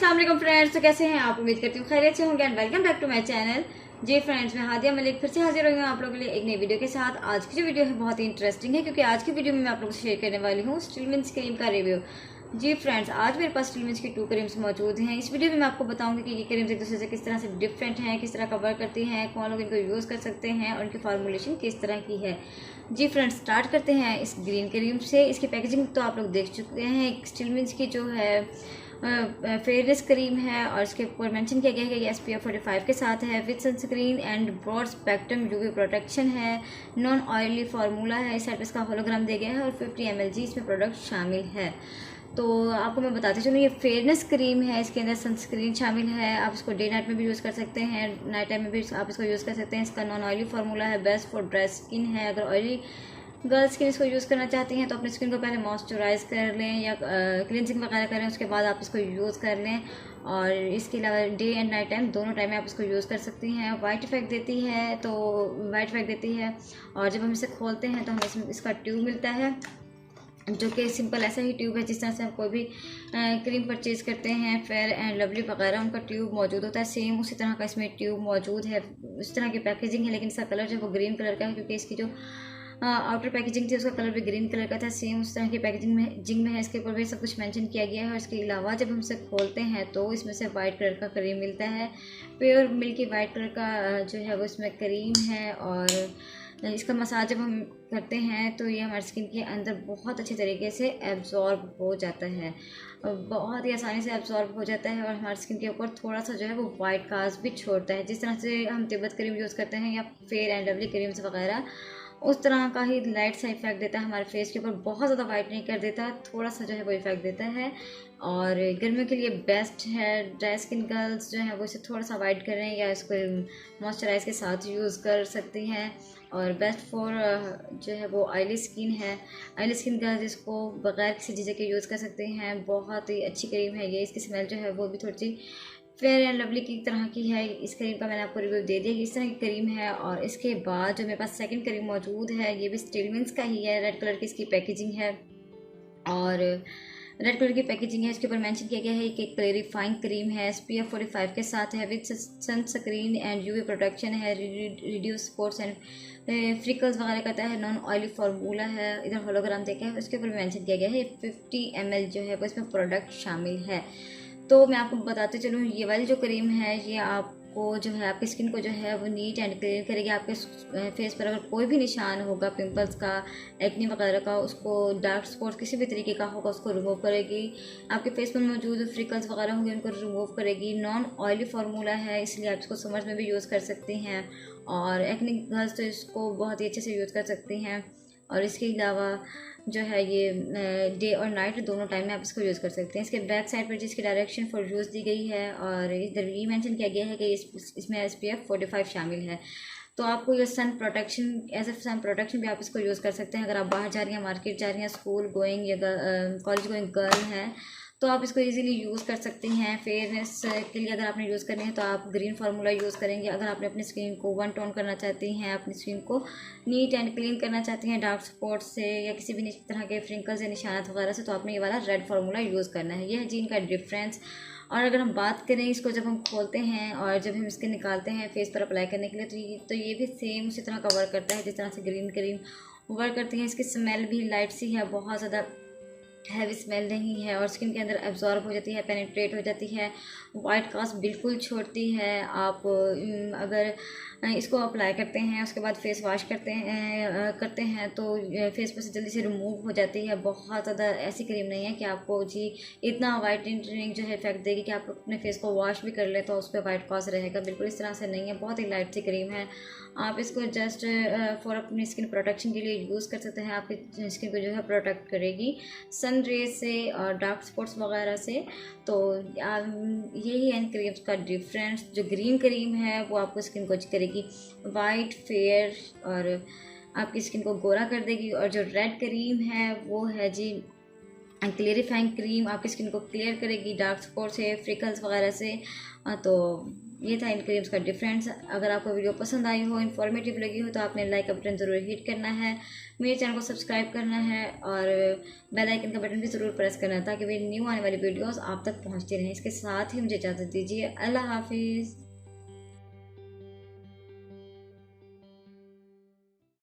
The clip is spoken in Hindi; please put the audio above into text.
अस्सलाम वालेकुम फ्रेंड्स। तो कैसे हैं आप? उम्मीद करती हूँ खैरियत से होंगे and welcome back to my channel. जी फ्रेंड्स, मैं हादिया मलिक फिर से हाजिर हुई हूँ आप लोगों के लिए एक नई वीडियो के साथ। आज की जो वीडियो है बहुत ही इंटरेस्टिंग है क्योंकि आज की वीडियो में मैं आप लोगों से शेयर करने वाली हूँ स्टीलमिंस क्रीम का रिव्यू। जी फ्रेंड्स, आज मेरे पास स्टीलमिंस की 2 क्रीम्स मौजूद हैं। इस वीडियो में मैं आपको बताऊंगी कि ये क्रीम्स एक दूसरे से किस तरह से डिफरेंट हैं, किस तरह का वर्क करती हैं, कौन लोग इनको यूज़ कर सकते हैं और इनकी फार्मूलेशन किस तरह की है। जी फ्रेंड्स, स्टार्ट करते हैं इस ग्रीन क्रीम से। इसकी पैकेजिंग तो आप लोग देख चुके हैं। स्टीलमिंस की जो है फेयरनेस क्रीम है और इसके ऊपर मेंशन किया गया है कि ये SPF 45 के साथ है, with sunscreen and broad spectrum UV protection है, नॉन ऑयली फार्मूला है। इस साइड पर इसका होलोग्राम दिया गया है और 50 ml इसमें प्रोडक्ट शामिल है। तो आपको मैं बताती चलूँ, ये फेयरनेस क्रीम है, इसके अंदर सनस्क्रीन शामिल है। आप इसको डे नाइट में भी यूज़ कर सकते हैं, नाइट टाइम में भी आप इसको यूज़ कर सकते हैं। इसका नॉन ऑयली फार्मूला है, बेस्ट फॉर ड्राई स्किन है। अगर ऑयली गर्ल्स स्किन इसको यूज़ करना चाहती हैं तो अपनी स्किन को पहले मॉइस्चराइज कर लें या क्लिनजिंग वगैरह करें, उसके बाद आप इसको यूज़ कर लें। और इसके अलावा डे एंड नाइट टाइम दोनों टाइम में आप इसको यूज़ कर सकती हैं। वाइट इफेक्ट देती है, तो वाइट इफेक्ट देती है। और जब हम इसे खोलते हैं तो हमें इसका ट्यूब मिलता है, जो कि सिंपल ऐसा ही ट्यूब है जिस तरह से हम कोई भी क्रीम परचेज़ करते हैं, फेयर एंड लवली वगैरह उनका ट्यूब मौजूद होता है, सेम उसी तरह का इसमें ट्यूब मौजूद है। इस तरह की पैकेजिंग है, लेकिन इसका कलर जो है वो ग्रीन कलर का है क्योंकि इसकी जो आउटर पैकेजिंग थी उसका कलर भी ग्रीन कलर का था। सेम उस तरह की पैकेजिंग में है। इसके ऊपर भी सब कुछ मेंशन किया गया है। और इसके अलावा जब हम इसे खोलते हैं तो इसमें से वाइट कलर का क्रीम मिलता है, प्योर मिल्की वाइट कलर का जो है वो इसमें क्रीम है। और इसका मसाज जब हम करते हैं तो ये हमारी स्किन के अंदर बहुत अच्छे तरीके से एब्जॉर्ब हो जाता है, बहुत ही आसानी से एब्जॉर्ब हो जाता है और हमारी स्किन के ऊपर थोड़ा सा जो है वो वाइट कास्ट भी छोड़ता है। जिस तरह से हम तिब्बत क्रीम यूज़ करते हैं या फेयर एंड लवली क्रीम्स वगैरह, उस तरह का ही लाइट सा इफेक्ट देता है हमारे फेस के ऊपर। बहुत ज़्यादा वाइट नहीं कर देता, थोड़ा सा जो है वो इफेक्ट देता है। और गर्मियों के लिए बेस्ट है। ड्राई स्किन गर्ल्स जो है वो इसे थोड़ा सा वाइट करें या इसको मॉइस्चराइज के साथ यूज़ कर सकती हैं। और बेस्ट फॉर जो है वो ऑयली स्किन है। ऑयली स्किन गर्ल्स इसको बगैर किसी चीज़ के यूज़ कर सकते हैं। बहुत ही अच्छी क्रीम है ये। इसकी स्मेल जो है वो भी थोड़ी सी फेयर एंड लवली की तरह की है। इस क्रीम का मैंने आपको रिव्यू दे दिया कि इस तरह की क्रीम है। और इसके बाद जो मेरे पास सेकंड क्रीम मौजूद है, ये भी स्टीलमिंस का ही है। रेड कलर की इसकी पैकेजिंग है और रेड कलर की पैकेजिंग है। इसके ऊपर मेंशन किया गया है कि क्लैरिफाइंग क्रीम है, SPF 45 के साथ है, with sunscreen and UV protection है, रिड्यूस स्पॉट्स एंड फ्रिकल्स वगैरह करता है, नॉन ऑयली फार्मूला है। इधर होलोग्राम देखा है, उसके ऊपर मेंशन किया गया है 50 ml जो है वो इसमें प्रोडक्ट शामिल है। तो मैं आपको बताते चलूँ, ये वाली जो क्रीम है ये आपको जो है आपकी स्किन को जो है वो नीट एंड क्लीन करेगी। आपके फेस पर अगर कोई भी निशान होगा पिंपल्स का, एक्ने वगैरह का, उसको डार्क स्पॉट्स किसी भी तरीके का होगा उसको रिमूव करेगी। आपके फेस पर मौजूद फ्रिकल्स वगैरह होंगे उनको रिमूव करेगी। नॉन ऑयली फार्मूला है, इसलिए आप इसको समर्स में भी यूज़ कर सकती हैं और एक्ने गर्ल्स तो इसको बहुत ही अच्छे से यूज़ कर सकती हैं। और इसके अलावा जो है ये डे और नाइट दोनों टाइम में आप इसको यूज़ कर सकते हैं। इसके बैक साइड पर जिसकी डायरेक्शन फॉर यूज़ दी गई है और इधर ये मेंशन किया गया है कि इसमें SPF 45 शामिल है। तो आपको ये sun protection, as a sun protection भी आप इसको यूज़ कर सकते हैं। अगर आप बाहर जा रही हैं, मार्केट जा रही हैं, स्कूल गोइंग या कॉलेज गोइंग गर्ल हैं तो आप इसको इजीली यूज़ कर सकती हैं। फेयरनेस के लिए अगर आपने यूज़ करनी है तो आप ग्रीन फार्मूला यूज़ करेंगे। अगर आपने अपनी स्किन को वन टोन करना चाहती हैं, अपनी स्किन को नीट एंड क्लीन करना चाहती हैं डार्क स्पॉट से या किसी भी तरह के फ्रिंकल्स या निशानात वगैरह से, तो आपने ये वाला रेड फार्मूला यूज़ करना है। यह है जी इनका डिफरेंस। और अगर हम बात करें इसको जब हम खोलते हैं और जब हम इसके निकालते हैं फेस पर अप्लाई करने के लिए, तो ये भी सेम उसी तरह का वर्क करता है जिस तरह से ग्रीन क्रीम वर्क करती है। इसकी स्मेल भी लाइट सी है, बहुत ज़्यादा हैवी स्मेल नहीं है और स्किन के अंदर एब्जॉर्ब हो जाती है, पेनिट्रेट हो जाती है, वाइट कास्ट बिल्कुल छोड़ती है। आप अगर इसको अप्लाई करते हैं उसके बाद फेस वॉश करते हैं तो फेस पर से जल्दी से रिमूव हो जाती है। बहुत ज़्यादा ऐसी क्रीम नहीं है कि आपको जी इतना वाइटनिंग जो है इफेक्ट देगी कि आप अपने फेस को वॉश भी कर ले तो उस पर वाइट कास्ट रहेगा। बिल्कुल इस तरह से नहीं है, बहुत ही लाइट सी क्रीम है। आप इसको जस्ट फॉर अपनी स्किन प्रोटेक्शन के लिए यूज़ कर सकते हैं। आपकी स्किन को जो है प्रोटेक्ट करेगी सन रेज से और डार्क स्पॉट्स वगैरह से। तो यही है क्रीम्स का डिफरेंस। जो ग्रीन क्रीम है वो आपको स्किन को करेगी वाइट फेयर और आपकी स्किन को गोरा कर देगी, और जो रेड क्रीम है वो है जी क्लियरिफाइंग क्रीम, आपकी स्किन को क्लियर करेगी डार्क स्पॉट से, फ्रिकल्स वगैरह से। तो ये था इन क्रीम्स का डिफरेंस। अगर आपको वीडियो पसंद आई हो, इन्फॉर्मेटिव लगी हो, तो आपने लाइक का बटन ज़रूर हिट करना है, मेरे चैनल को सब्सक्राइब करना है और बेल आइकन का बटन भी ज़रूर प्रेस करना है ताकि मेरी न्यू आने वाली वीडियोस आप तक पहुंचती रहें। इसके साथ ही मुझे इजाज़त दीजिए। अल्लाह हाफिज़।